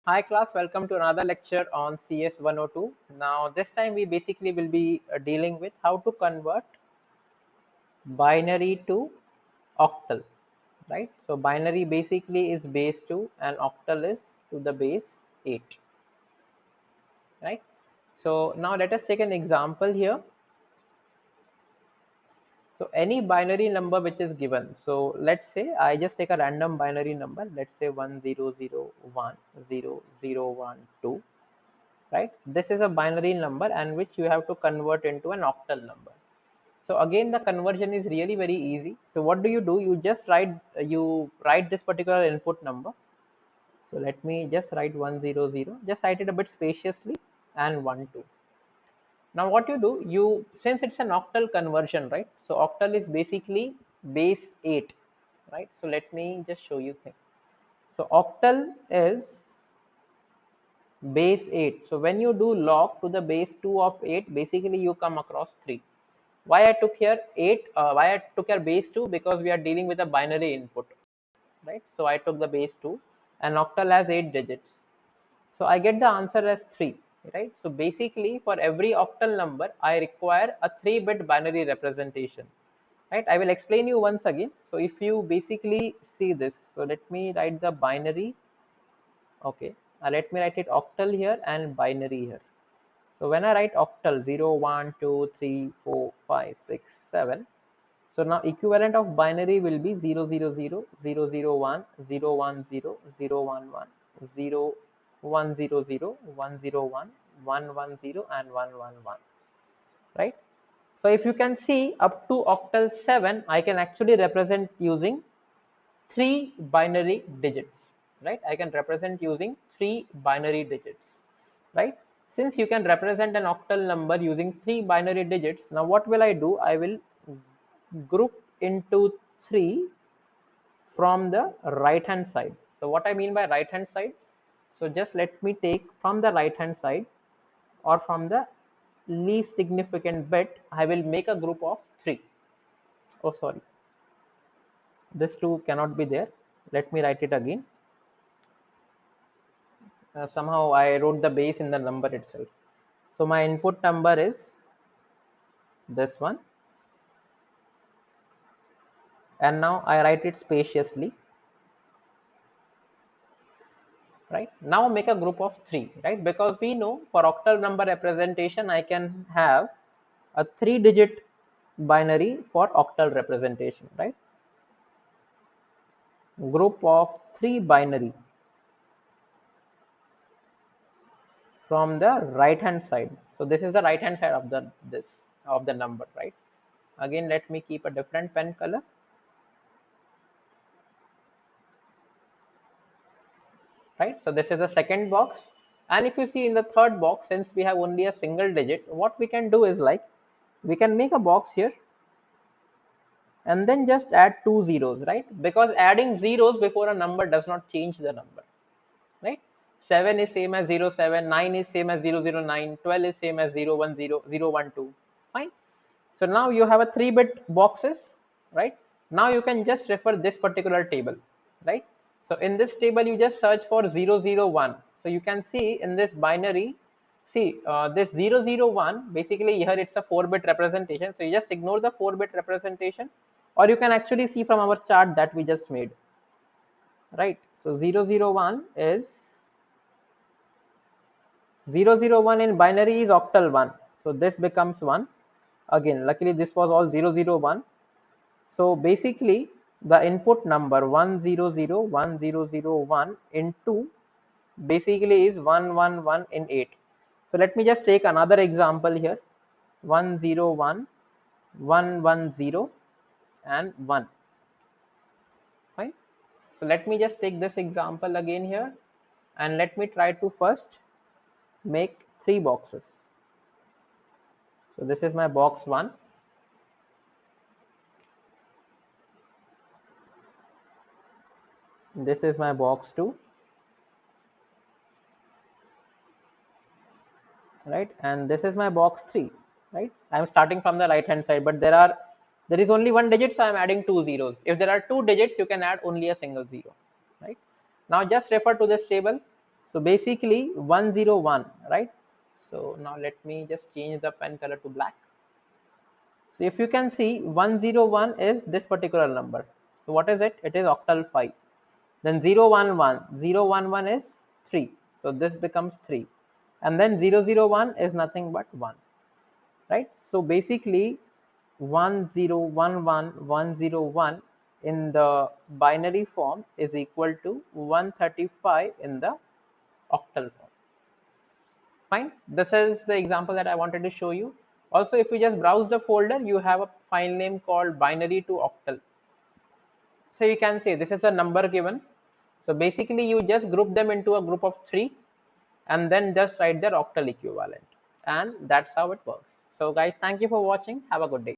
Hi class, welcome to another lecture on CS 102. Now this time we basically will be dealing with how to convert binary to octal, right? So binary basically is base 2 and octal is to the base 8, right? So now let us take an example here. So any binary number which is given. So let's say I just take a random binary number. Let's say 10010012, right? This is a binary number and which you have to convert into an octal number. So again, the conversion is really very easy. So what do? You just write this particular input number. So let me just write 100. Just write it a bit spaciously and 12. Now what you do, since it's an octal conversion, right? So octal is basically base 8, right? So let me just show you thing. So octal is base 8. So when you do log to the base 2 of 8, basically you come across 3. Why I took here 8? Why I took here base 2? Because we are dealing with a binary input, right? So I took the base 2 and octal has 8 digits. So I get the answer as 3, right? So basically for every octal number, I require a 3-bit binary representation, right? I will explain you once again. So if you basically see this, so let me write the binary. Okay, let me write it octal here and binary here. So when I write octal 0, 1, 2, 3, 4, 5, 6, 7. So now equivalent of binary will be 000, 001, 010, 011, 0100, 101, 110, and 111, right? So if you can see up to octal 7, I can actually represent using 3 binary digits, right? I can represent using 3 binary digits, right? Since you can represent an octal number using 3 binary digits, now what will I do? I will group into 3 from the right hand side. So what I mean by right hand side, so just let me take from the right hand side or from the least significant bit, I will make a group of 3. Oh sorry, this 2 cannot be there. Let me write it again. Somehow I wrote the base in the number itself. So my input number is this one, and now I write it spaciously, right? Now make a group of 3, right? Because we know for octal number representation I can have a 3-digit binary for octal representation, right? Group of 3 binary from the right hand side. So this is the right hand side of the number, right? Again, let me keep a different pen color, right? So this is the second box, and if you see in the third box, since we have only a single digit, what we can do is like we can make a box here and then just add 2 zeros, right? Because adding zeros before a number does not change the number, right? 7 is same as 07, 9 is same as 009, 12 is same as 010, 012. Fine. So now you have a 3-bit boxes, right? Now you can just refer this particular table, right? So in this table, you just search for 001. So you can see in this binary, see this 001, basically here it's a 4-bit representation. So you just ignore the 4-bit representation, or you can actually see from our chart that we just made, right? So 001 is 001 in binary is octal 1. So this becomes 1. Again, luckily this was all 001. So basically the input number 1001001 into basically is 111 in 8. So let me just take another example here. 101, 110 and 1. Fine. So let me just take this example again here, and let me try to first make 3 boxes. So this is my box 1. This is my box 2, right? And this is my box 3, right? I'm starting from the right hand side, but there is only 1 digit, so I'm adding 2 zeros. If there are 2 digits, you can add only a single zero, right? Now just refer to this table. So basically 101, right? So now let me just change the pen color to black. So if you can see 101 is this particular number. So what is it? It is octal 5. Then 011 is 3. So this becomes 3. And then 001 is nothing but 1. Right? So basically 1011101 in the binary form is equal to 135 in the octal form. Fine. This is the example that I wanted to show you. Also, if you just browse the folder, you have a file name called binary to octal. So you can say this is a number given. So basically you just group them into a group of 3 and then just write their octal equivalent, and that's how it works. So guys, thank you for watching. Have a good day.